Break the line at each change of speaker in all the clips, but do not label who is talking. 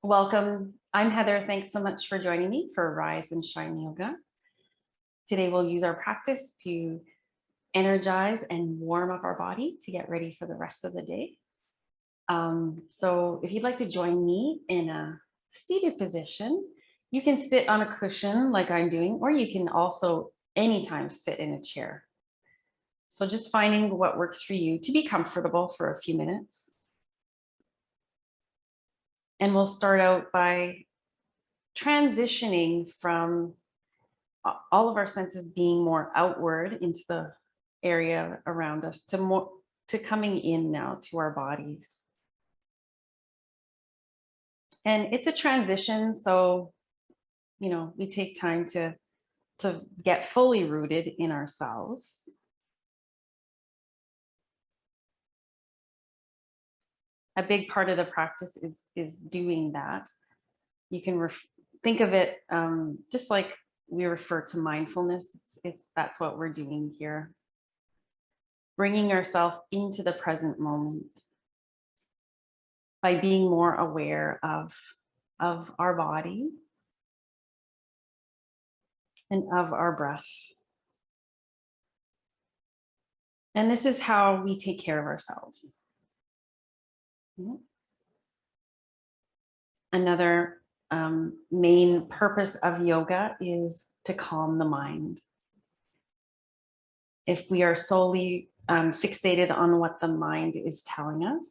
Welcome. I'm Heather. Thanks so much for joining me for Rise and Shine Yoga. Today we'll use our practice to energize and warm up our body to get ready for the rest of the day. So if you'd like to join me in a seated position, you can sit on a cushion like I'm doing, or you can also anytime sit in a chair. So just finding what works for you to be comfortable for a few minutes. And we'll start out by transitioning from all of our senses being more outward into the area around us to coming in now to our bodies. And it's a transition, so we take time to get fully rooted in ourselves. A big part of the practice is doing that. You can think of it just like we refer to mindfulness. That's what we're doing here. Bringing ourselves into the present moment by being more aware of our body and of our breath. And this is how we take care of ourselves. Another main purpose of yoga is to calm the mind. If we are solely fixated on what the mind is telling us,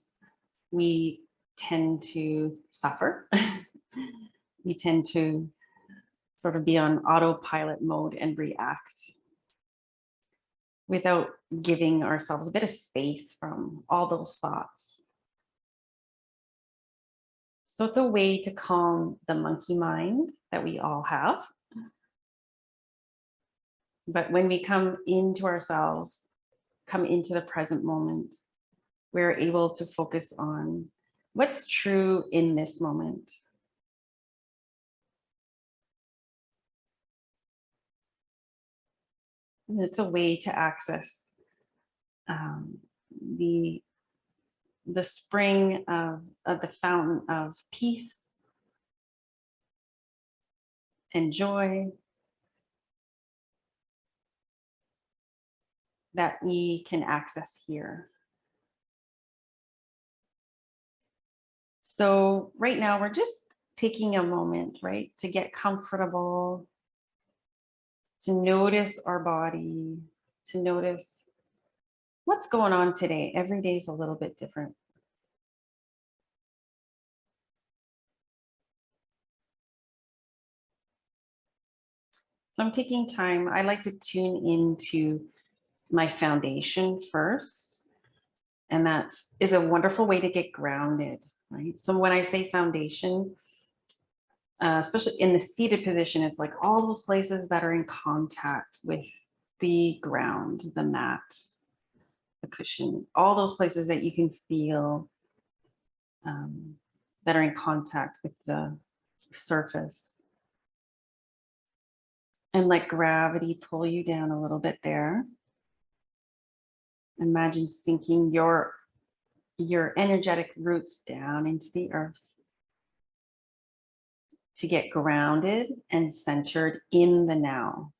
we tend to suffer. We tend to sort of be on autopilot mode and react without giving ourselves a bit of space from all those thoughts. So it's a way to calm the monkey mind that we all have. But when we come into ourselves, come into the present moment, we're able to focus on what's true in this moment. And it's a way to access the spring of the fountain of peace and joy that we can access here. So right now we're just taking a moment, right, to get comfortable, to notice our body, to notice what's going on today. Every day is a little bit different. So I'm taking time. I like to tune into my foundation first. And that is a wonderful way to get grounded, right? So when I say foundation, especially in the seated position, it's like all those places that are in contact with the ground, the mat, the cushion, all those places that you can feel that are in contact with the surface. And let gravity pull you down a little bit there. Imagine sinking your energetic roots down into the earth to get grounded and centered in the now.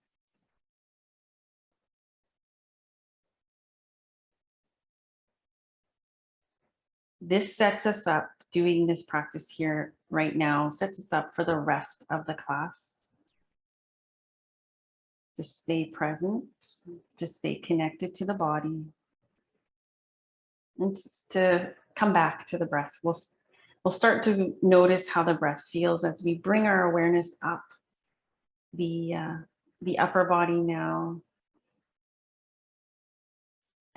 This sets us up, doing this practice here right now, sets us up for the rest of the class. To stay present, to stay connected to the body, and to come back to the breath. We'll start to notice how the breath feels as we bring our awareness up the upper body now.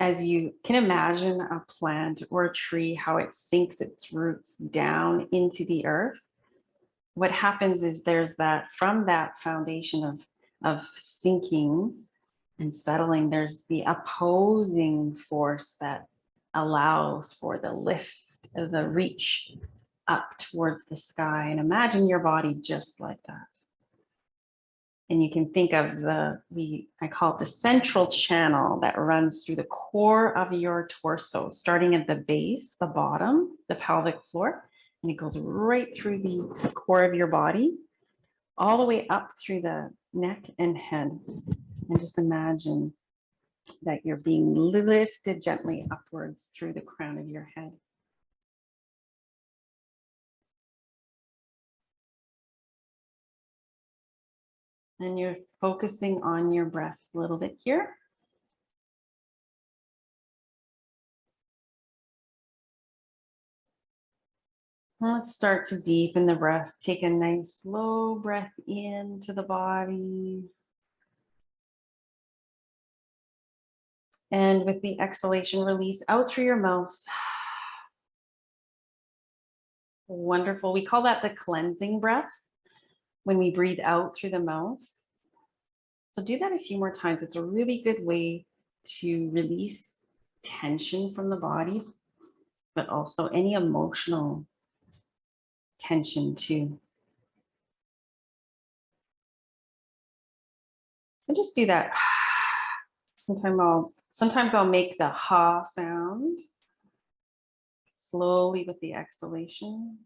As you can imagine a plant or a tree, how it sinks its roots down into the earth, what happens is there's that, from that foundation of sinking and settling, there's the opposing force that allows for the lift, the reach up towards the sky. And imagine your body just like that. And you can think of I call it the central channel that runs through the core of your torso, starting at the base, the bottom, the pelvic floor, And it goes right through the core of your body, all the way up through the neck and head. And just imagine that you're being lifted gently upwards through the crown of your head. And you're focusing on your breath a little bit here. Let's start to deepen the breath. Take a nice slow breath into the body. And with the exhalation, release out through your mouth. Wonderful. We call that the cleansing breath when we breathe out through the mouth. So do that a few more times. It's a really good way to release tension from the body, but also any emotional tension too. So just do that. Sometimes I'll make the ha sound slowly with the exhalation.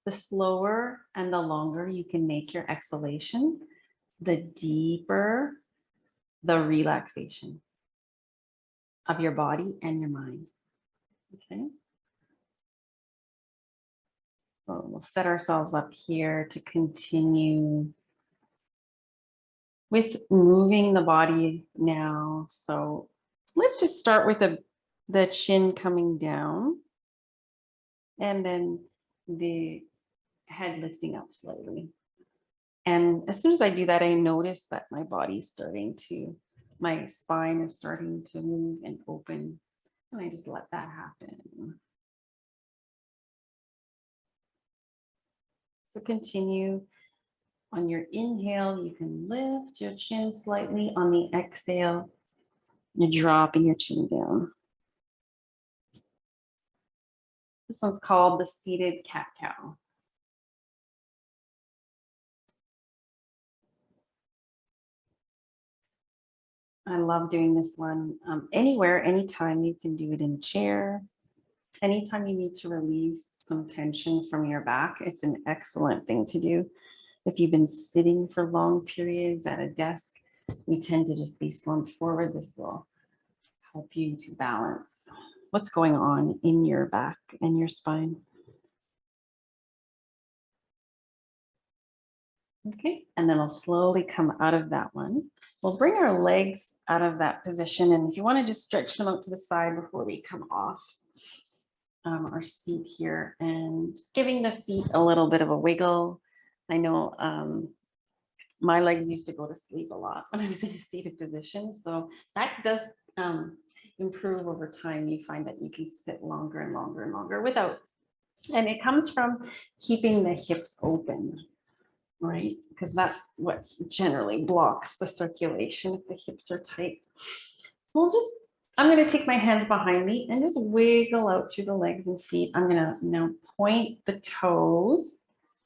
The slower and the longer you can make your exhalation, the deeper the relaxation of your body and your mind. Okay. So we'll set ourselves up here to continue with moving the body now. So let's just start with the chin coming down and then the head lifting up slightly. And as soon as I do that, I notice that my body's my spine is starting to move and open. And I just let that happen. So continue. On your inhale, you can lift your chin slightly. On the exhale, you're dropping your chin down. This one's called the seated cat-cow. I love doing this one. Anywhere, anytime. You can do it in a chair. Anytime you need to relieve some tension from your back, it's an excellent thing to do. If you've been sitting for long periods at a desk, we tend to just be slumped forward. This will help you to balance what's going on in your back and your spine. Okay, and then I'll slowly come out of that one. We'll bring our legs out of that position. And if you want to just stretch them out to the side before we come off our seat here, and just giving the feet a little bit of a wiggle. I know my legs used to go to sleep a lot when I was in a seated position. So that does improve over time. You find that you can sit longer and longer and longer without, and it comes from keeping the hips open, right? Because that's what generally blocks the circulation if the hips are tight. So I'm going to take my hands behind me and just wiggle out through the legs and feet. I'm going to now point the toes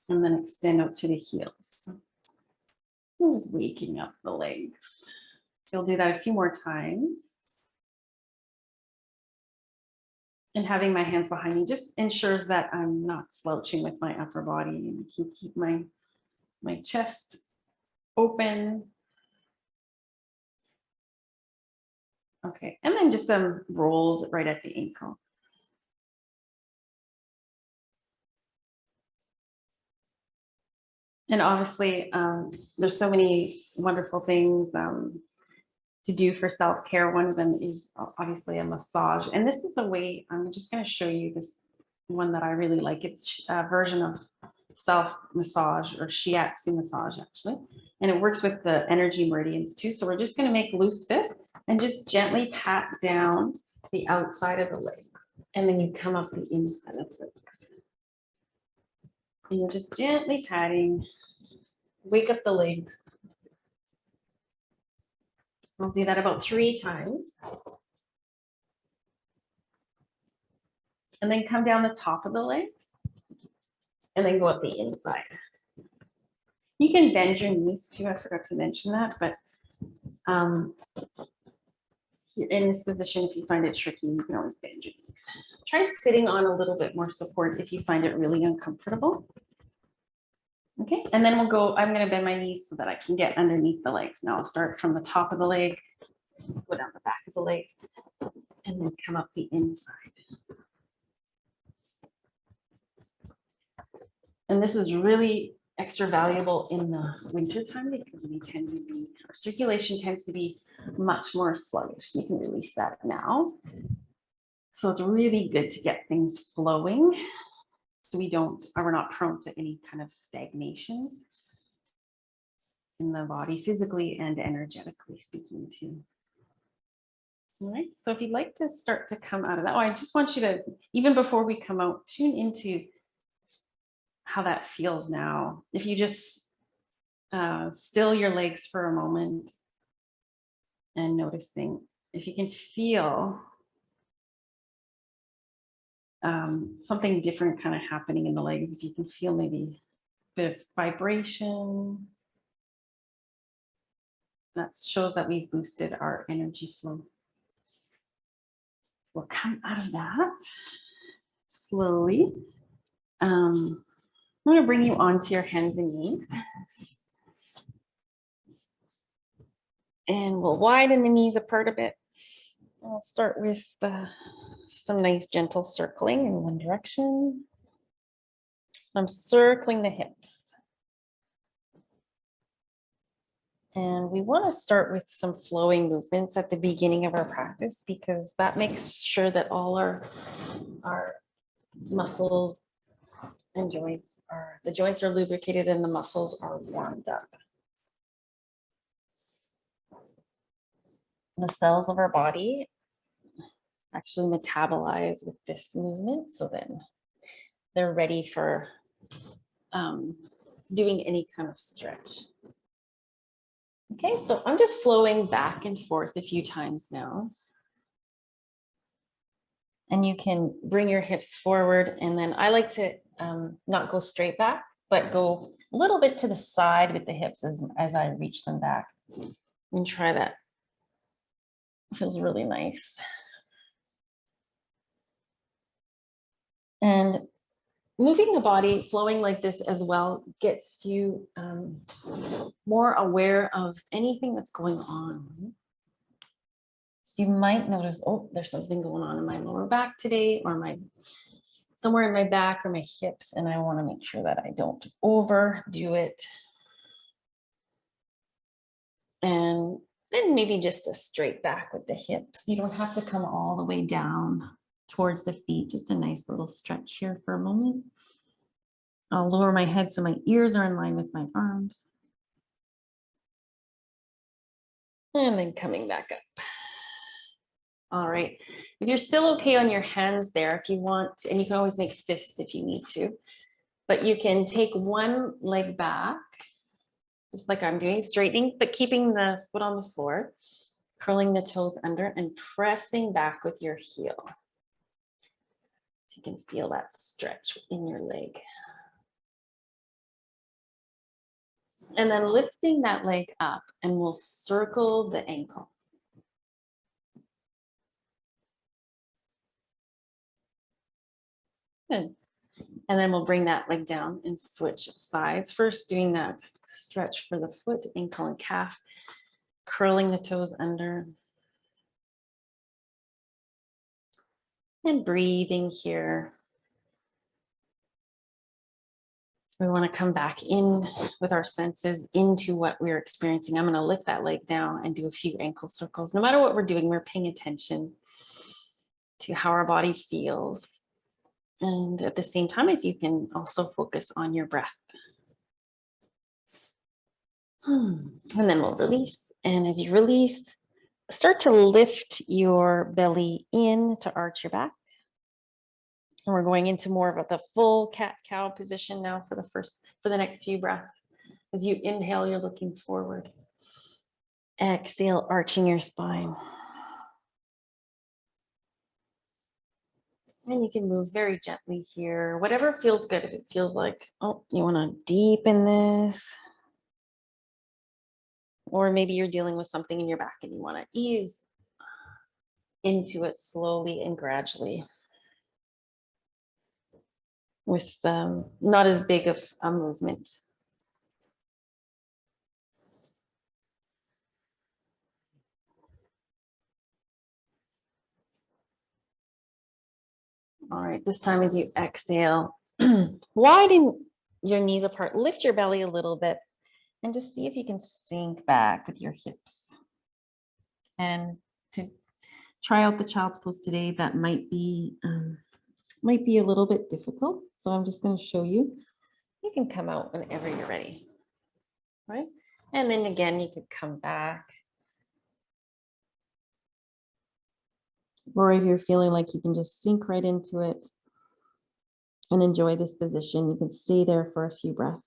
and then extend out to the heels. I'm just waking up the legs. So you'll do that a few more times. And having my hands behind me just ensures that I'm not slouching with my upper body and I can keep my chest open. Okay, and then just some rolls right at the ankle. And obviously, there's so many wonderful things to do for self-care. One of them is obviously a massage. And this is a way, I'm just going to show you this one that I really like. It's a version of self-massage or shiatsu massage, actually. And it works with the energy meridians too. So we're just going to make loose fists and just gently pat down the outside of the legs. And then you come up the inside of the legs. And you're just gently patting, wake up the legs. I'll do that about 3 times. And then come down the top of the legs and then go up the inside. You can bend your knees too. I forgot to mention that, but you're in this position, if you find it tricky, you can always bend your knees. Try sitting on a little bit more support if you find it really uncomfortable. Okay, and then we'll go, I'm gonna bend my knees so that I can get underneath the legs. Now I'll start from the top of the leg, go down the back of the leg, and then come up the inside. And this is really extra valuable in the winter time because we tend to be, our circulation tends to be much more sluggish. So you can release that now. So it's really good to get things flowing so we're not prone to any kind of stagnation in the body, physically and energetically speaking too. All right, so if you'd like to start to come out of that, I just want you to, even before we come out, tune into how that feels now. If you just still your legs for a moment and noticing if you can feel something different kind of happening in the legs, if you can feel maybe a bit of vibration, that shows that we've boosted our energy flow. We'll come out of that slowly. I'm going to bring you onto your hands and knees. And we'll widen the knees apart a bit. I'll start with some nice gentle circling in one direction. So I'm circling the hips. And we want to start with some flowing movements at the beginning of our practice because that makes sure that all our muscles and joints the joints are lubricated and the muscles are warmed up. The cells of our body actually metabolize with this movement, so then they're ready for doing any kind of stretch. Okay, so I'm just flowing back and forth a few times now. And you can bring your hips forward, and then I like to not go straight back, but go a little bit to the side with the hips as I reach them back. And try that. It feels really nice. And moving the body, flowing like this as well, gets you more aware of anything that's going on. So you might notice, oh, there's something going on in my lower back today, or somewhere in my back or my hips, and I want to make sure that I don't overdo it. And then maybe just a straight back with the hips. You don't have to come all the way down towards the feet, just a nice little stretch here for a moment. I'll lower my head so my ears are in line with my arms. And then coming back up. All right, if you're still okay on your hands there, if you want, and you can always make fists if you need to, but you can take one leg back, just like I'm doing, straightening, but keeping the foot on the floor, curling the toes under and pressing back with your heel. So you can feel that stretch in your leg. And then lifting that leg up, and we'll circle the ankle. Good. And then we'll bring that leg down and switch sides. First, doing that stretch for the foot, ankle, and calf, curling the toes under. And breathing here. We want to come back in with our senses into what we're experiencing. I'm going to lift that leg down and do a few ankle circles. No matter what we're doing, we're paying attention to how our body feels. And at the same time, if you can also focus on your breath. And then we'll release. And as you release, start to lift your belly in to arch your back. And we're going into more of the full cat-cow position now for the next few breaths. As you inhale, you're looking forward. Exhale, arching your spine. And you can move very gently here, whatever feels good. If it feels like, oh, you want to deepen this, Or maybe you're dealing with something in your back and you want to ease into it slowly and gradually with not as big of a movement. All right, this time as you exhale, widen your knees apart, lift your belly a little bit, and just see if you can sink back with your hips. And to try out the child's pose today, that might be a little bit difficult. So I'm just going to show you. You can come out whenever you're ready, right? And then again, you could come back. Or if you're feeling like you can just sink right into it and enjoy this position, you can stay there for a few breaths.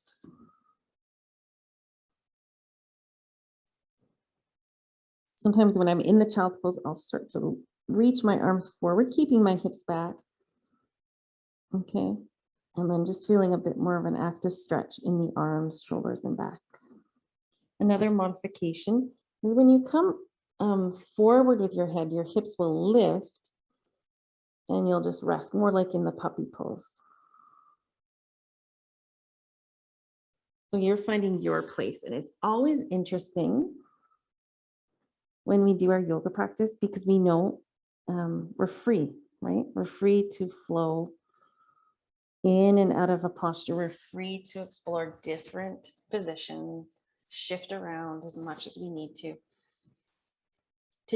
Sometimes when I'm in the child's pose, I'll start to reach my arms forward, keeping my hips back. Okay. And then just feeling a bit more of an active stretch in the arms, shoulders, and back. Another modification is when you come forward with your head, your hips will lift and you'll just rest more like in the puppy pose. So you're finding your place. And it's always interesting when we do our yoga practice because we know we're free, right? We're free to flow in and out of a posture. We're free to explore different positions, shift around as much as we need to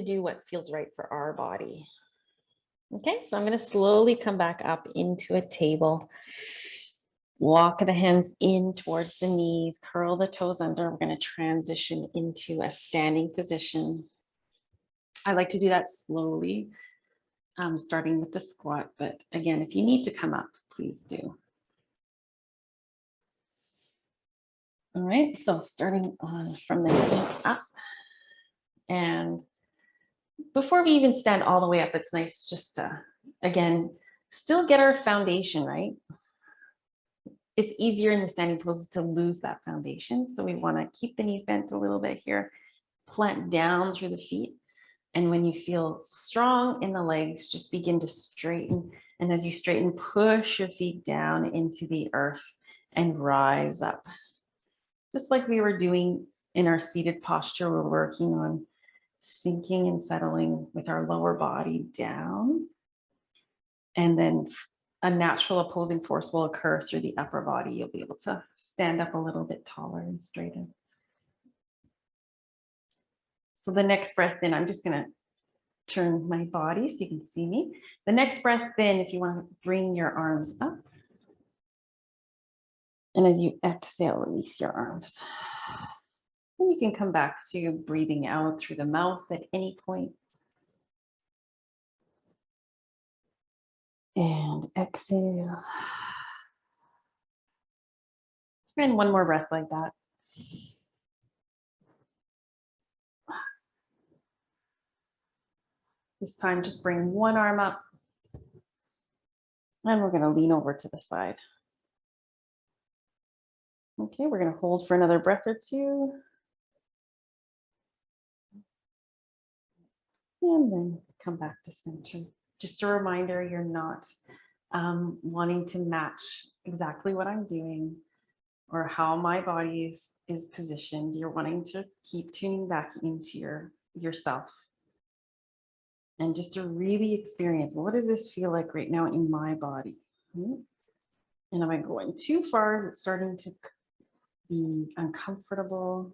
do what feels right for our body. Okay, so I'm going to slowly come back up into a table. Walk the hands in towards the knees, curl the toes under. We're going to transition into a standing position. I like to do that slowly, starting with the squat. But again, if you need to come up, please do. All right, so starting on from the knee up. And before we even stand all the way up, it's nice just to, again, still get our foundation, right? It's easier in the standing poses to lose that foundation. So we want to keep the knees bent a little bit here, plant down through the feet. And when you feel strong in the legs, just begin to straighten. And as you straighten, push your feet down into the earth and rise up. Just like we were doing in our seated posture, we're working on sinking and settling with our lower body down. And then a natural opposing force will occur through the upper body. You'll be able to stand up a little bit taller and straighten. So the next breath in, I'm just going to turn my body so you can see me. The next breath in, if you want to bring your arms up. And as you exhale, release your arms. And you can come back to breathing out through the mouth at any point. And exhale. And one more breath like that. This time, just bring one arm up. And we're going to lean over to the side. Okay, we're going to hold for another breath or two. And then come back to center. Just a reminder, you're not wanting to match exactly what I'm doing or how my body is positioned. You're wanting to keep tuning back into yourself. And just to really experience, what does this feel like right now in my body? And am I going too far? Is it starting to be uncomfortable?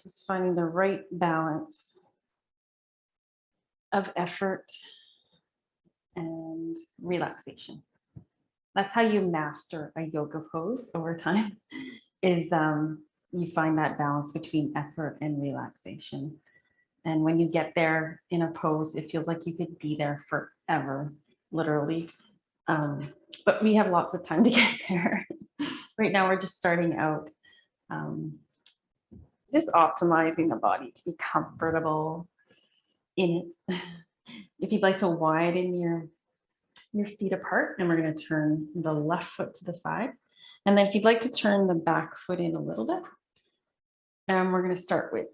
Just finding the right balance of effort and relaxation. That's how you master a yoga pose over time, is you find that balance between effort and relaxation. And when you get there in a pose, it feels like you could be there forever, literally. But we have lots of time to get there. Right now, we're just starting out, just optimizing the body to be comfortable in it. If you'd like to widen your feet apart, and we're going to turn the left foot to the side. And then if you'd like to turn the back foot in a little bit, And we're going to start with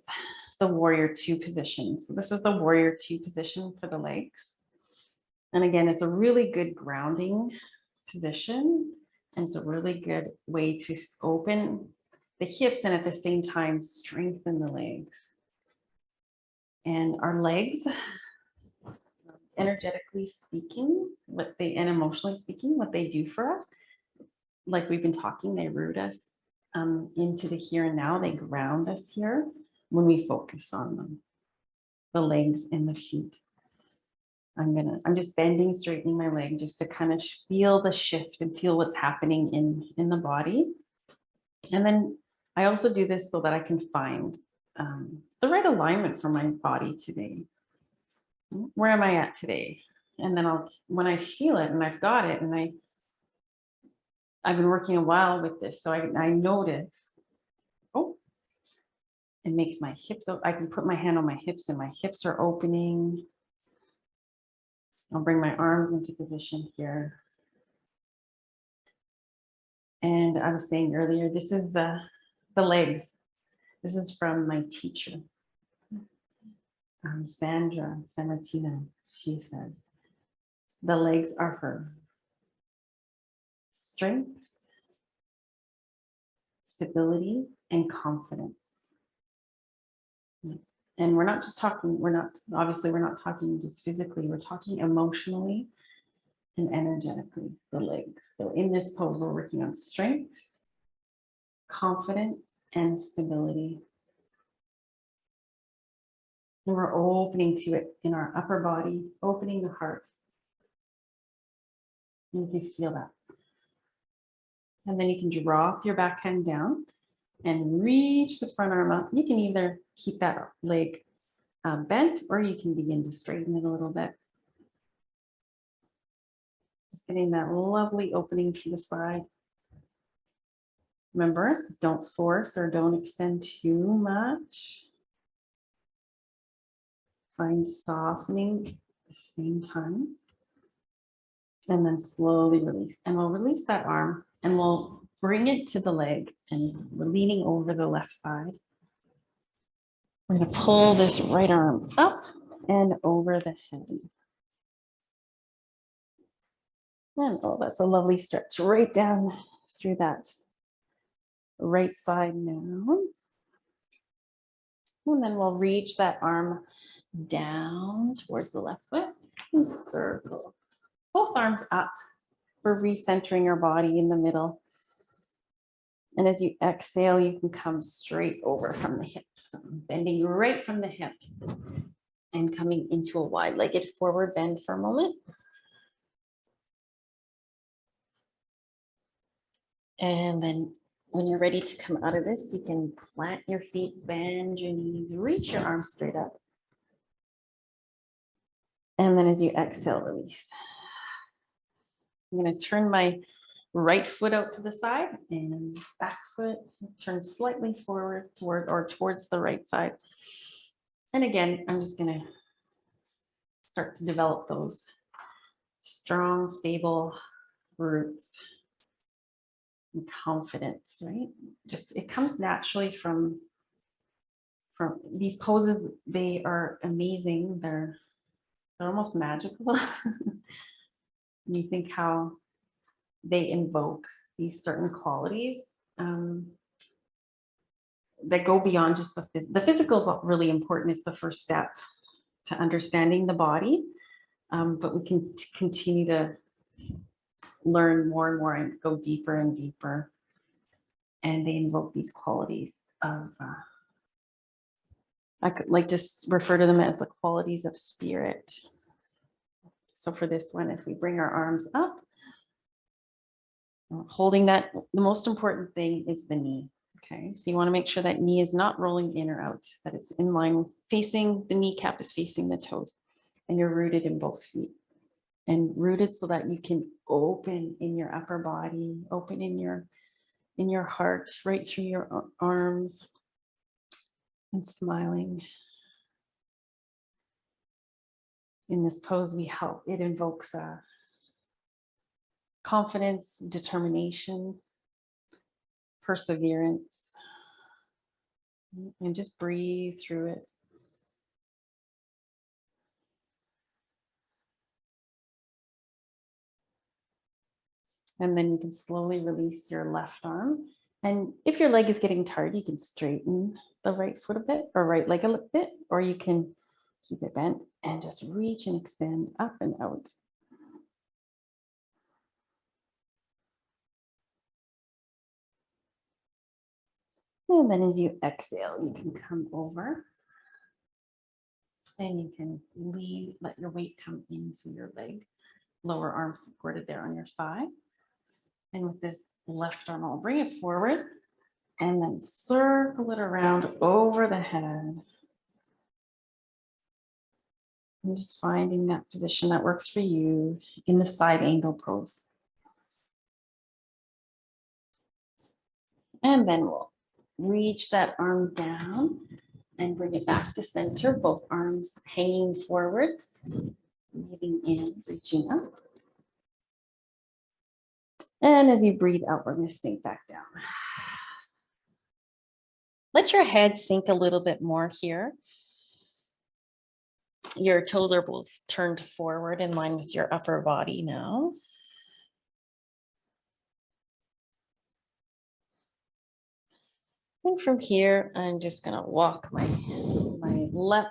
the warrior two position. So this is the warrior two position for the legs. And again, it's a really good grounding position. And it's a really good way to open the hips and at the same time strengthen the legs. And our legs, energetically speaking, and emotionally speaking, what they do for us, like we've been talking, they root us into the here and now. They ground us here when we focus on them, the legs and the feet. I'm just bending, straightening my leg just to kind of feel the shift and feel what's happening in the body. And then I also do this so that I can find the right alignment for my body today. Where am I at today? And then when I feel it and I've got it, and I've been working a while with this, so I notice, oh, it makes my hips, I can put my hand on my hips and my hips are opening. I'll bring my arms into position here. And I was saying earlier, this is the legs. This is from my teacher, Sandra Sammartino. She says, the legs are for strength, stability, and confidence. And we're not just talking, we're not talking just physically, we're talking emotionally and energetically, the legs. So in this pose, we're working on strength, confidence, and stability. And we're opening to it in our upper body, opening the heart. And you can feel that. And then you can drop your backhand down and reach the front arm up. You can either keep that leg bent, or you can begin to straighten it a little bit. Just getting that lovely opening to the side. Remember, don't force or don't extend too much. Find softening at the same time. And then slowly release. And we'll release that arm and we'll bring it to the leg, and we're leaning over the left side. We're going to pull this right arm up and over the head. And oh, that's a lovely stretch right down through that right side now. And then we'll reach that arm down towards the left foot and circle. Both arms up. We're recentering our body in the middle. And as you exhale, you can come straight over from the hips, bending right from the hips and coming into a wide-legged forward bend for a moment. And then when you're ready to come out of this, you can plant your feet, bend your knees, reach your arms straight up. And then as you exhale, release. I'm going to turn my right foot out to the side and back foot turn slightly forward towards the right side. And again, I'm just going to start to develop those strong, stable roots and confidence, right? Just it comes naturally from these poses. They are amazing. They're almost magical. You think how they invoke these certain qualities that go beyond just the physical is really important. It's the first step to understanding the body, but we can continue to learn more and more and go deeper and deeper. And they invoke these qualities of, I could like to refer to them as the qualities of spirit. So for this one, if we bring our arms up, holding that, the most important thing is the knee. Okay, so you want to make sure that knee is not rolling in or out, that it's in line with facing, the kneecap is facing the toes, and you're rooted in both feet. And rooted so that you can open in your upper body, open in your heart, right through your arms, and smiling. In this pose, it invokes confidence, determination, perseverance, And just breathe through it. And then you can slowly release your left arm. And if your leg is getting tired, you can straighten the right foot a bit or right leg a bit, or you can keep it bent and just reach and extend up and out. And then as you exhale, you can come over and you can lean, let your weight come into your leg, lower arm supported there on your thigh. And with this left arm, I'll bring it forward and then circle it around over the head. And just finding that position that works for you in the side angle pose. And then we'll reach that arm down and bring it back to center, both arms hanging forward, breathing in, reaching up. And as you breathe out, we're going to sink back down. Let your head sink a little bit more here. Your toes are both turned forward in line with your upper body now. And from here, I'm just going to walk my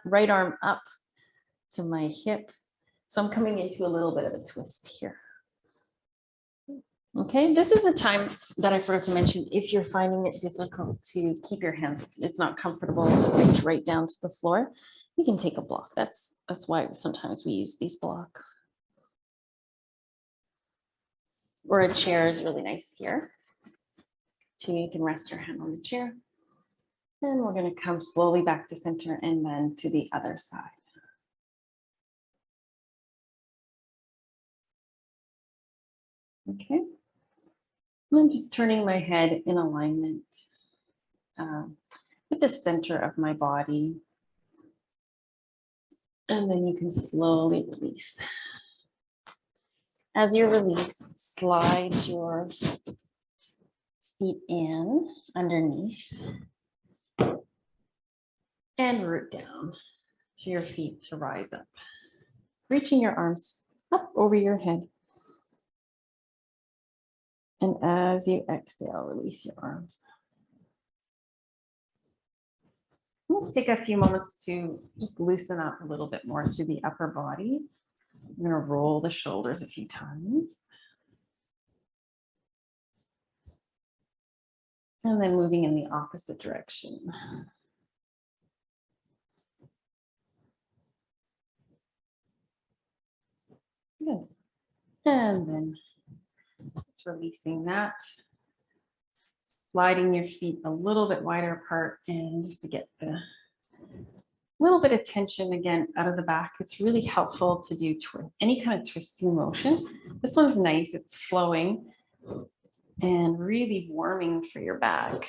right arm up to my hip. So I'm coming into a little bit of a twist here. Okay, this is a time that I forgot to mention, if you're finding it difficult to keep your hands, it's not comfortable to reach right down to the floor, you can take a block. That's why sometimes we use these blocks. Or a chair is really nice here. So you can rest your hand on the chair. And we're going to come slowly back to center and then to the other side. Okay. I'm just turning my head in alignment with the center of my body. And then you can slowly release. As you release, slide your feet in underneath and root down to your feet to rise up. Reaching your arms up over your head. And as you exhale, release your arms. Let's take a few moments to just loosen up a little bit more through the upper body. I'm going to roll the shoulders a few times. And then moving in the opposite direction. Good. And then just releasing that. Sliding your feet a little bit wider apart and just to get the little bit of tension again out of the back. It's really helpful to do any kind of twisting motion. This one's nice, it's flowing and really warming for your back.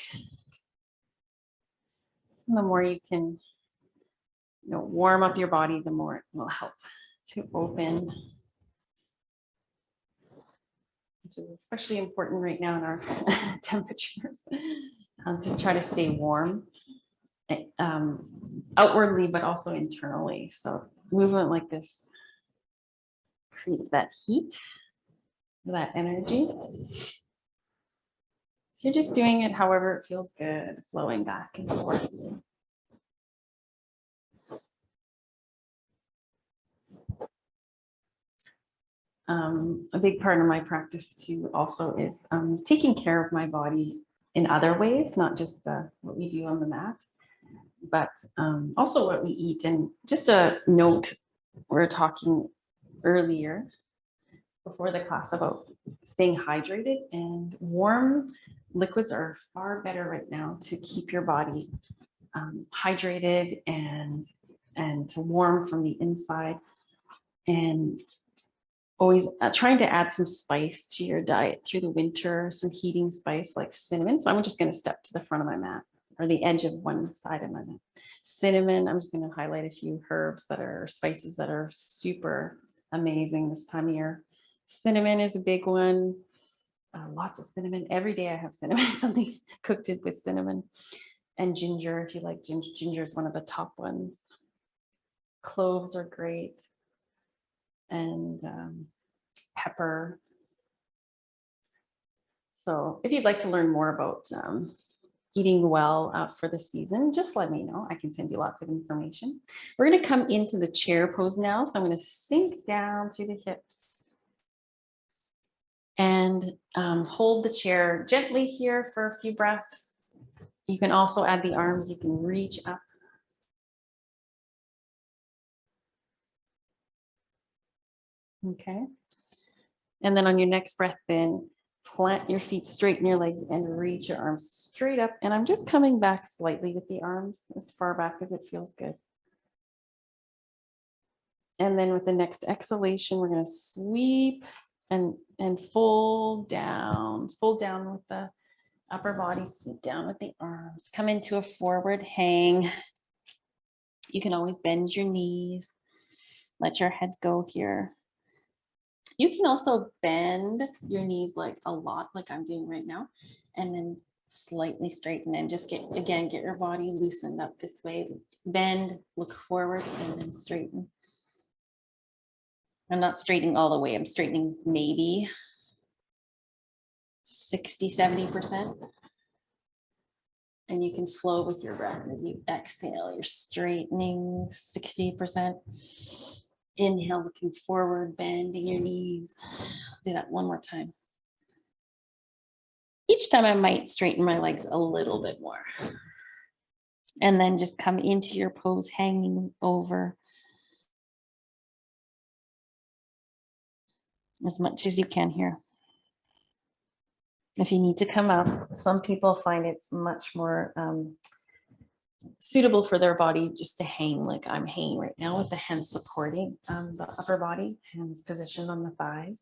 And the more you can warm up your body, the more it will help to open, which is especially important right now in our temperatures, to try to stay warm outwardly, but also internally. So movement like this creates that heat, that energy. So you're just doing it however it feels good, flowing back and forth. A big part of my practice too also is taking care of my body in other ways, not just what we do on the mat, but also what we eat. And just a note, we were talking earlier before the class about staying hydrated, and warm liquids are far better right now to keep your body hydrated and to warm from the inside. And always trying to add some spice to your diet through the winter, some heating spice like cinnamon. So I'm just going to step to the front of my mat or the edge of one side of my mat. Cinnamon, I'm just going to highlight a few herbs that are spices that are super amazing this time of year. Cinnamon is a big one. Lots of cinnamon. Every day I have cinnamon, something cooked with cinnamon. And ginger, if you like ginger, ginger is one of the top ones. Cloves are great. And pepper. So if you'd like to learn more about eating well for the season, just let me know. I can send you lots of information. We're going to come into the chair pose now. So I'm going to sink down through the hips and hold the chair gently here for a few breaths. You can also add the arms. You can reach up. Okay. And then on your next breath in, plant your feet, straighten your legs, and reach your arms straight up. And I'm just coming back slightly with the arms as far back as it feels good. And then with the next exhalation, we're going to sweep and fold down with the upper body, sweep down with the arms, come into a forward hang. You can always bend your knees, let your head go here. You can also bend your knees like a lot, like I'm doing right now, and then slightly straighten and just get your body loosened up this way. Bend, look forward, and then straighten. I'm not straightening all the way. I'm straightening maybe 60, 70%. And you can flow with your breath as you exhale. You're straightening 60%. Inhale, looking forward, bending your knees. Do that one more time. Each time I might straighten my legs a little bit more. And then just come into your pose, hanging over as much as you can here. If you need to come up, some people find it's much more suitable for their body just to hang like I'm hanging right now with the hands supporting the upper body, hands positioned on the thighs.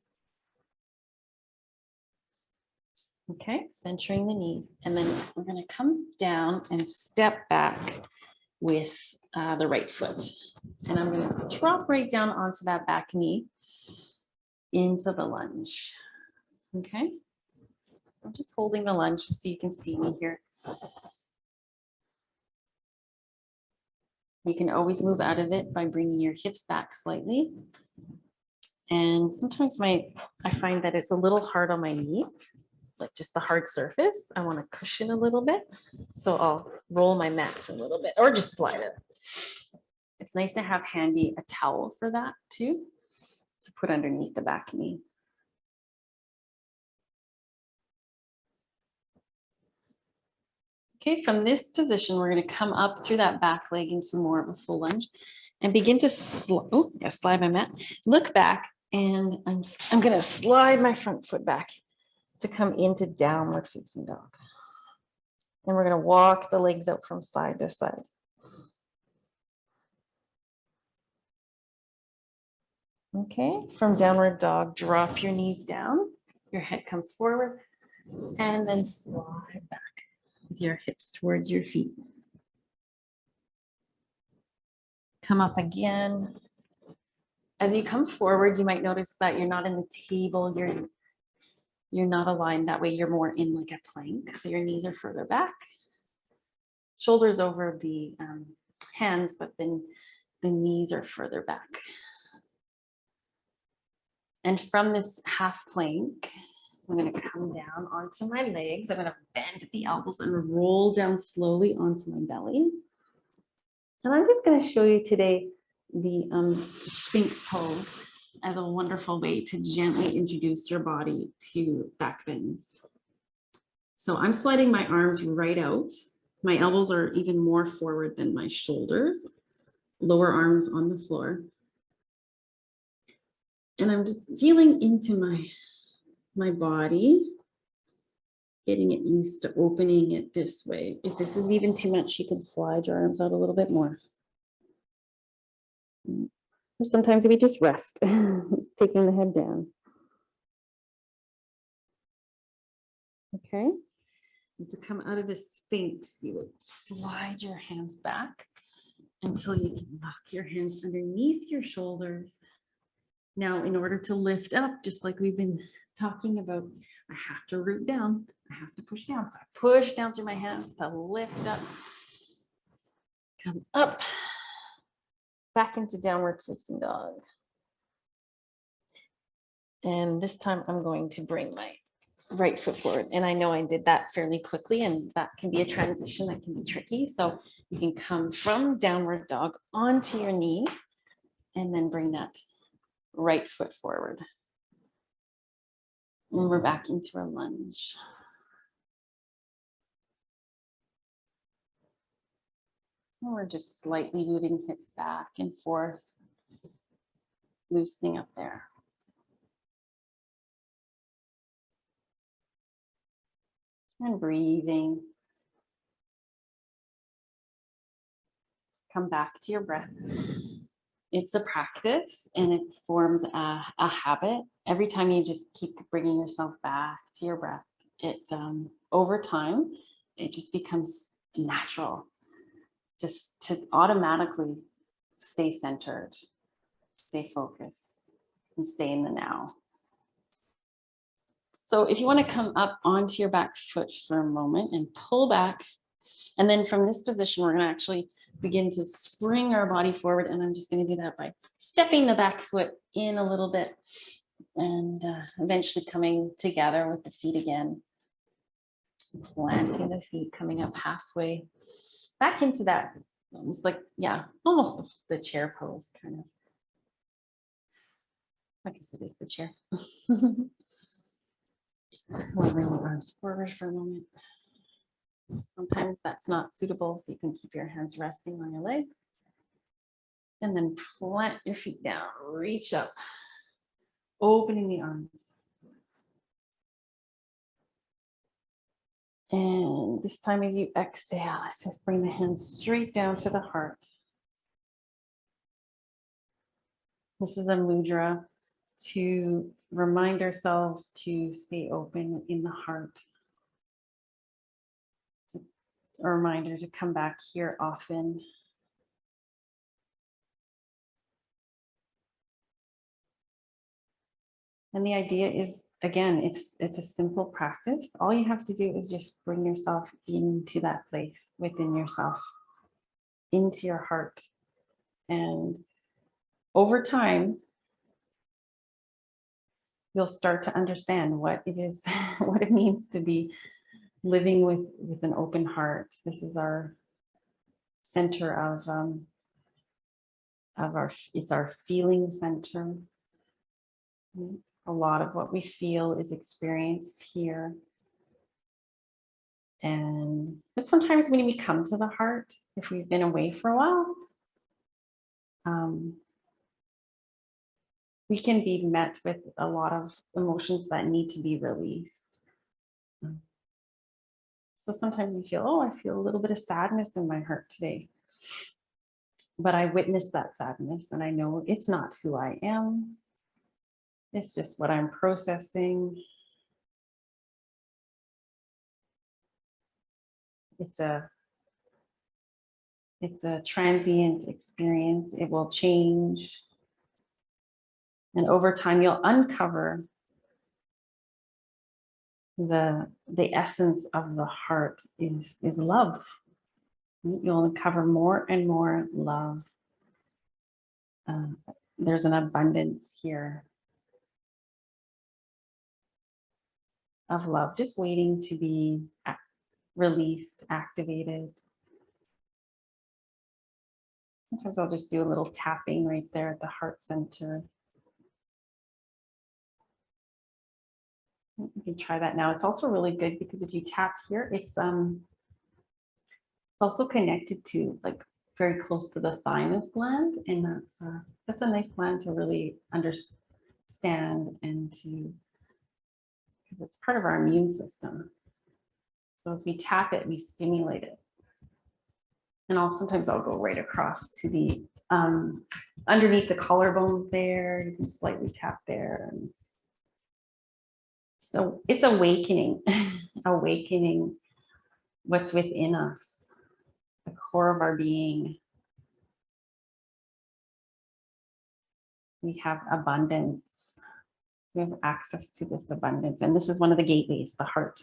Okay, centering the knees. And then we're going to come down and step back with the right foot. And I'm going to drop right down onto that back knee into the lunge. Okay. I'm just holding the lunge just so you can see me here. You can always move out of it by bringing your hips back slightly. And sometimes I find that it's a little hard on my knee, like just the hard surface. I want to cushion a little bit. So I'll roll my mat a little bit or just slide it. It's nice to have handy a towel for that too, to put underneath the back knee. Okay, from this position, we're going to come up through that back leg into more of a full lunge and begin to slide my mat. Look back, and I'm going to slide my front foot back to come into downward facing dog. And we're going to walk the legs out from side to side. Okay, from downward dog, drop your knees down. Your head comes forward, and then slide back with your hips towards your feet. Come up again. As you come forward, you might notice that you're not in the table, you're not aligned that way, you're more in like a plank. So your knees are further back, shoulders over the hands, but then the knees are further back. And from this half plank, I'm going to come down onto my legs. I'm going to bend at the elbows and roll down slowly onto my belly. And I'm just going to show you today the Sphinx pose as a wonderful way to gently introduce your body to back bends. So I'm sliding my arms right out. My elbows are even more forward than my shoulders, lower arms on the floor. And I'm just feeling into my body, getting it used to opening it this way. If this is even too much, you can slide your arms out a little bit more. Or sometimes we just rest, taking the head down. Okay. And to come out of the Sphinx, you would slide your hands back until you can lock your hands underneath your shoulders. Now, in order to lift up, just like we've been talking about, I have to root down. I have to push down. So I push down through my hands to lift up. Come up. Back into downward facing dog. And this time I'm going to bring my right foot forward. And I know I did that fairly quickly, and that can be a transition that can be tricky. So you can come from downward dog onto your knees and then bring that right foot forward. And we're back into our lunge. And we're just slightly moving hips back and forth, loosening up there. And breathing. Come back to your breath. It's a practice and it forms a habit. Every time you just keep bringing yourself back to your breath, it over time, it just becomes natural just to automatically stay centered, stay focused, and stay in the now. So if you want to come up onto your back foot for a moment and pull back, and then from this position, we're going to actually begin to spring our body forward. And I'm just going to do that by stepping the back foot in a little bit and eventually coming together with the feet again. Planting the feet, coming up halfway back into that, almost like, yeah, almost the chair pose kind of. I guess it is the chair. We'll bring the arms forward for a moment. Sometimes that's not suitable, so you can keep your hands resting on your legs. And then plant your feet down, reach up, opening the arms. And this time as you exhale, let's just bring the hands straight down to the heart. This is a mudra to remind ourselves to stay open in the heart. A reminder to come back here often. And the idea is, again, it's a simple practice. All you have to do is just bring yourself into that place within yourself, into your heart. And over time, you'll start to understand what it is, what it means to be living with an open heart. This is our center of it's our feeling center. A lot of what we feel is experienced here. But sometimes when we come to the heart, if we've been away for a while, we can be met with a lot of emotions that need to be released. So sometimes you feel, oh, I feel a little bit of sadness in my heart today. But I witness that sadness and I know it's not who I am. It's just what I'm processing. It's a transient experience. It will change. And over time, you'll uncover the essence of the heart is love. You'll uncover more and more love. There's an abundance here of love, just waiting to be released, activated. Sometimes I'll just do a little tapping right there at the heart center. You can try that now. It's also really good because if you tap here, it's also connected to like very close to the thymus gland, and that's a nice gland to really understand and to, because it's part of our immune system. So as we tap it, we stimulate it. And sometimes I'll go right across to the underneath the collarbones there. You can slightly tap there. And so it's awakening, awakening what's within us, the core of our being. We have abundance. We have access to this abundance. And this is one of the gateways, the heart.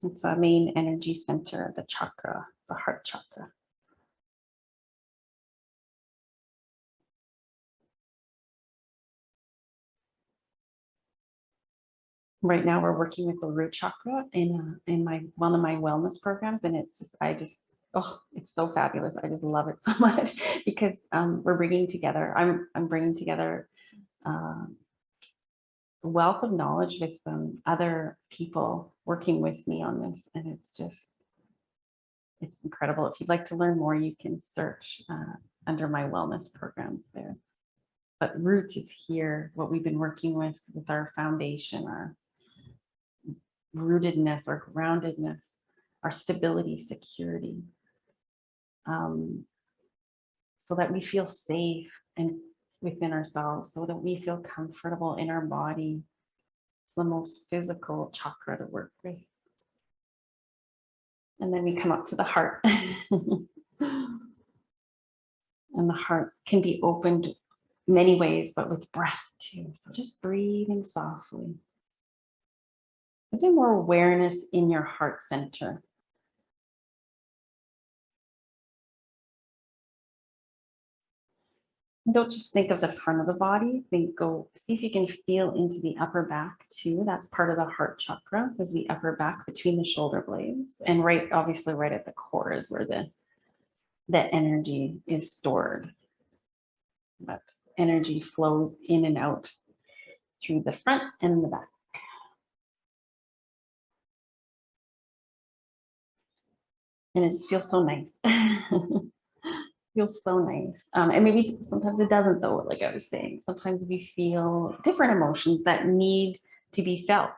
It's a main energy center, the chakra, the heart chakra. Right now we're working with the root chakra in one of my wellness programs. And it's just, oh, it's so fabulous. I just love it so much because we're bringing together, I'm bringing together wealth of knowledge with other people working with me on this. And it's incredible. If you'd like to learn more, you can search under my wellness programs there. But root is here, what we've been working with our foundation, our rootedness, our groundedness, our stability, security, so that we feel safe and within ourselves, so that we feel comfortable in our body. It's the most physical chakra to work with. And then we come up to the heart. And the heart can be opened many ways, but with breath too. So just breathing softly. A bit more awareness in your heart center. Don't just think of the front of the body. See if you can feel into the upper back too. That's part of the heart chakra, is the upper back between the shoulder blades. And obviously right at the core is where the energy is stored. That energy flows in and out through the front and the back. And it just feels so nice. Feels so nice. And maybe sometimes it doesn't though, like I was saying. Sometimes we feel different emotions that need to be felt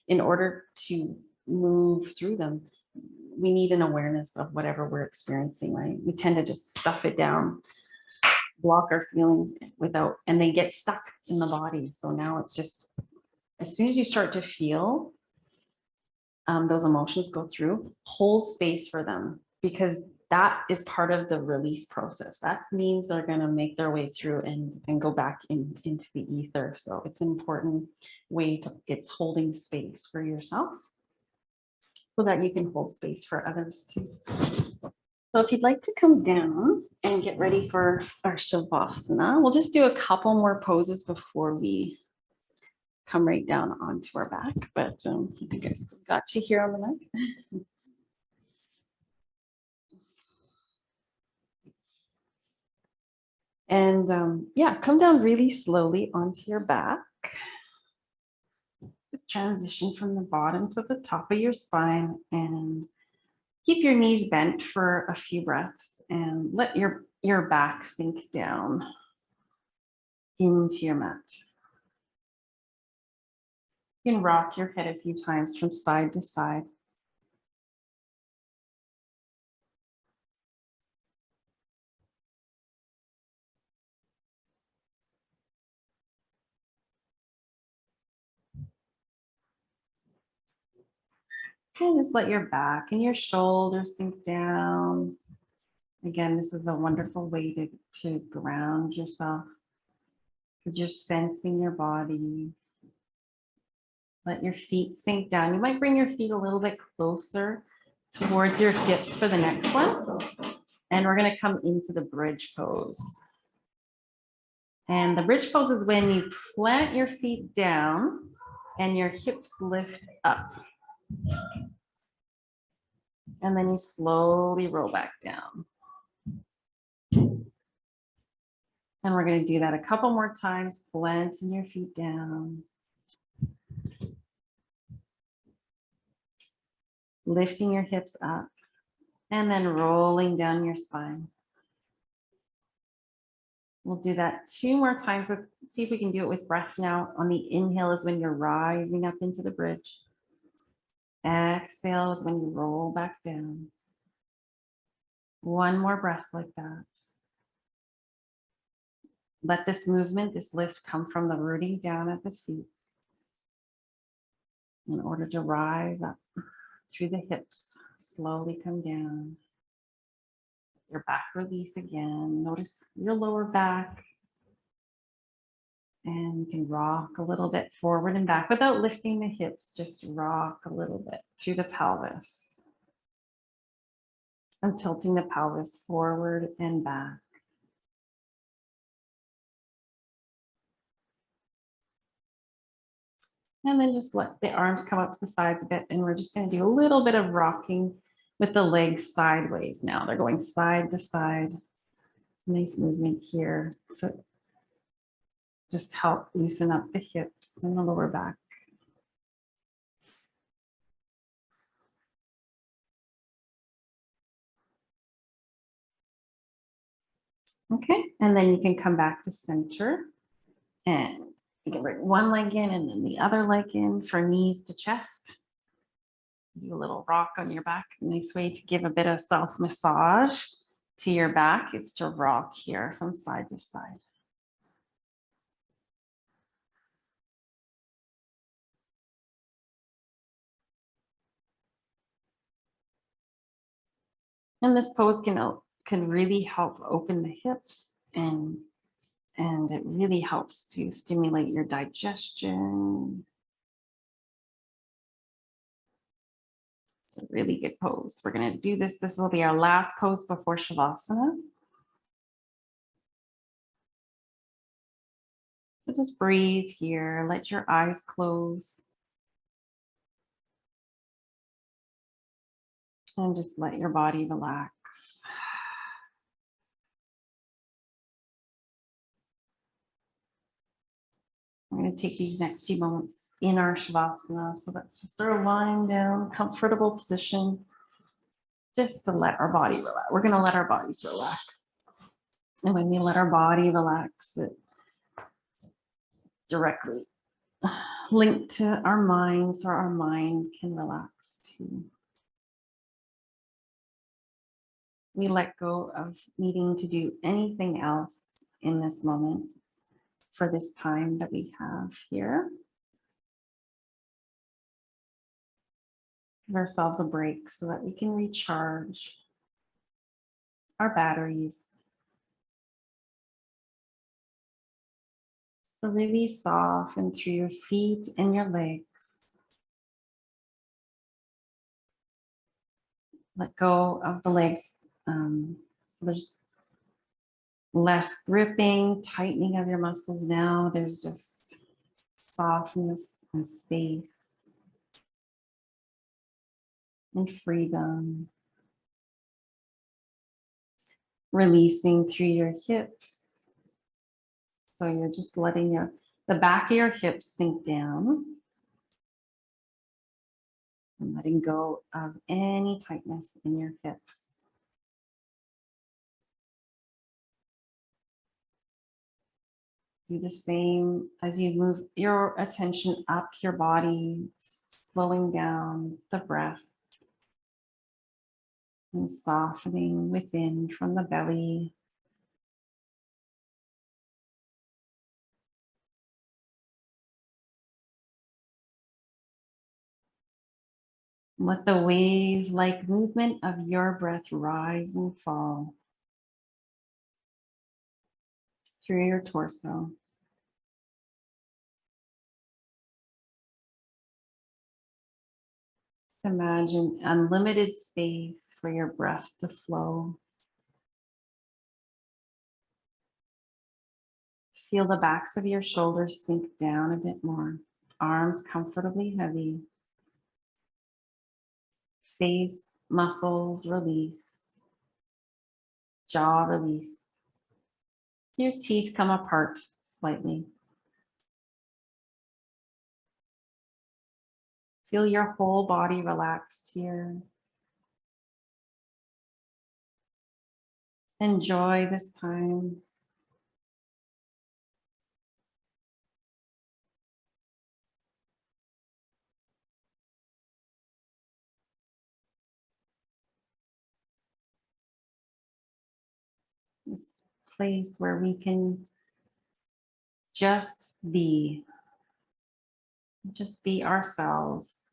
in order to move through them. We need an awareness of whatever we're experiencing, right? We tend to just stuff it down, block our feelings and they get stuck in the body. So now it's just, as soon as you start to feel those emotions go through, hold space for them, because that is part of the release process. That means they're going to make their way through and go back into the ether. So it's an important way it's holding space for yourself so that you can hold space for others too. So if you'd like to come down and get ready for our Shavasana, we'll just do a couple more poses before we come right down onto our back. But I think I still got you here on the mic. And yeah, come down really slowly onto your back. Just transition from the bottom to the top of your spine and keep your knees bent for a few breaths and let your back sink down into your mat. You can rock your head a few times from side to side. And just let your back and your shoulders sink down. Again, this is a wonderful way to ground yourself because you're sensing your body. Let your feet sink down. You might bring your feet a little bit closer towards your hips for the next one. And we're going to come into the bridge pose. And the bridge pose is when you plant your feet down and your hips lift up. And then you slowly roll back down. And we're going to do that a couple more times, planting your feet down. Lifting your hips up and then rolling down your spine. We'll do that 2 more times. So see if we can do it with breath now. On the inhale is when you're rising up into the bridge. Exhale is when you roll back down. 1 more breath like that. Let this movement, this lift come from the rooting down at the feet in order to rise up through the hips. Slowly come down. Your back release again. Notice your lower back. And you can rock a little bit forward and back without lifting the hips. Just rock a little bit through the pelvis. I'm tilting the pelvis forward and back. And then just let the arms come up to the sides a bit. And we're just going to do a little bit of rocking with the legs sideways now. They're going side to side. Nice movement here. So just help loosen up the hips and the lower back. Okay, and then you can come back to center and you can bring one leg in and then the other leg in for knees to chest. Do a little rock on your back. A nice way to give a bit of self massage to your back is to rock here from side to side. And this pose can really help open the hips and it really helps to stimulate your digestion. It's a really good pose. We're going to do this. This will be our last pose before Shavasana. So just breathe here. Let your eyes close. And just let your body relax. We're going to take these next few moments in our Shavasana. So that's just our lying down, comfortable position, just to let our body relax. We're going to let our bodies relax. And when we let our body relax, it's directly linked to our mind, so our mind can relax too. We let go of needing to do anything else in this moment for this time that we have here. Give ourselves a break so that we can recharge our batteries. So really soften through your feet and your legs. Let go of the legs. So there's less gripping, tightening of your muscles now. There's just softness and space and freedom. Releasing through your hips. So you're just letting the back of your hips sink down. And letting go of any tightness in your hips. Do the same as you move your attention up your body, slowing down the breath and softening within from the belly. Let the wave-like movement of your breath rise and fall through your torso. Imagine unlimited space for your breath to flow. Feel the backs of your shoulders sink down a bit more. Arms comfortably heavy. Face muscles released. Jaw released. Your teeth come apart slightly. Feel your whole body relaxed here. Enjoy this time. This place where we can just be ourselves.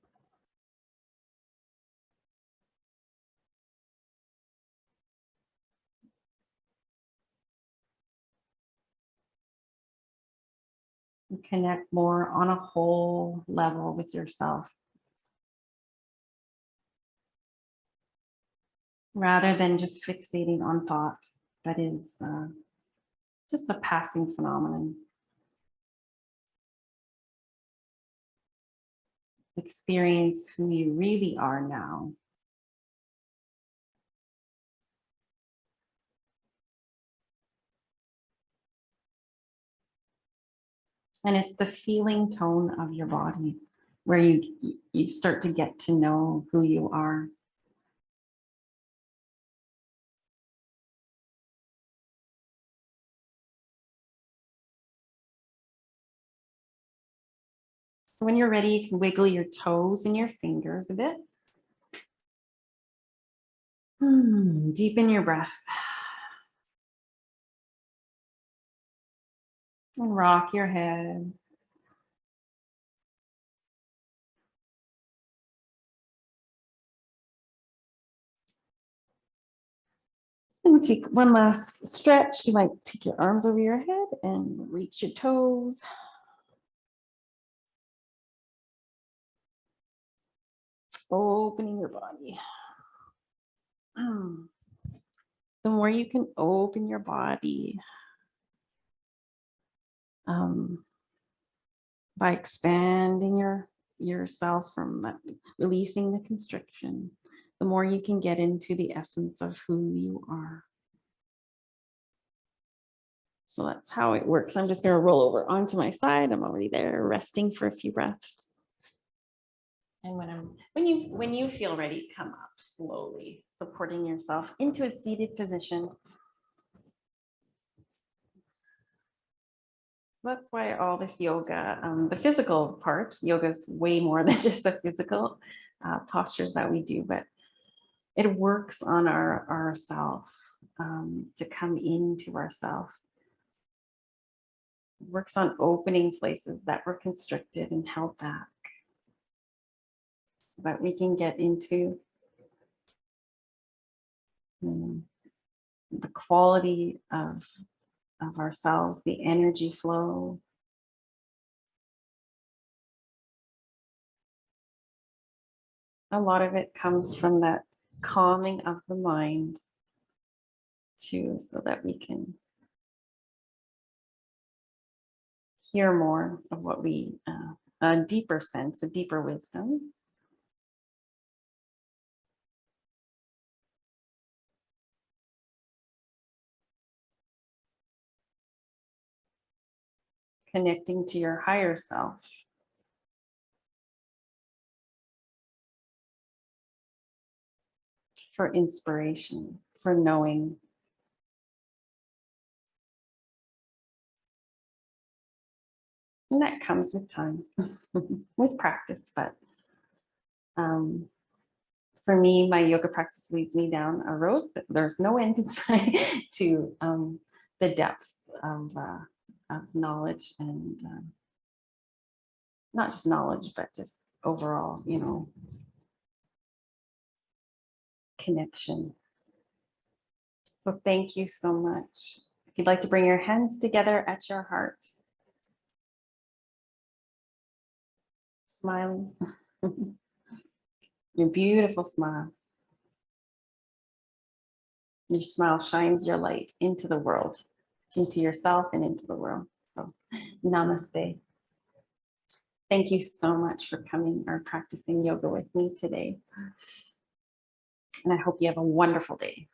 and connect more on a whole level with yourself, rather than just fixating on thought that is just a passing phenomenon. Experience who you really are now. And it's the feeling tone of your body where you start to get to know who you are. So when you're ready, you can wiggle your toes and your fingers a bit. Deepen your breath. And rock your head. And we'll take one last stretch. You might take your arms over your head and reach your toes. Opening your body. The more you can open your body by expanding yourself from releasing the constriction, the more you can get into the essence of who you are. So that's how it works. I'm just going to roll over onto my side. I'm already there, resting for a few breaths. And when you feel ready, come up slowly, supporting yourself into a seated position. That's why all this yoga, the physical part, yoga is way more than just the physical postures that we do, but it works on ourself to come into ourself. Works on opening places that were constricted and held back, so that we can get into the quality of ourselves, the energy flow. A lot of it comes from that calming of the mind too, so that we can hear more of what we, a deeper sense, a deeper wisdom. Connecting to your higher self. For inspiration, for knowing. And that comes with time, with practice, but for me, my yoga practice leads me down a road that there's no end in sight to the depths of knowledge, and not just knowledge, but just overall, connection. So thank you so much. If you'd like to bring your hands together at your heart, smiling, your beautiful smile. Your smile shines your light into the world, into yourself and into the world. So namaste. Thank you so much for coming or practicing yoga with me today. And I hope you have a wonderful day.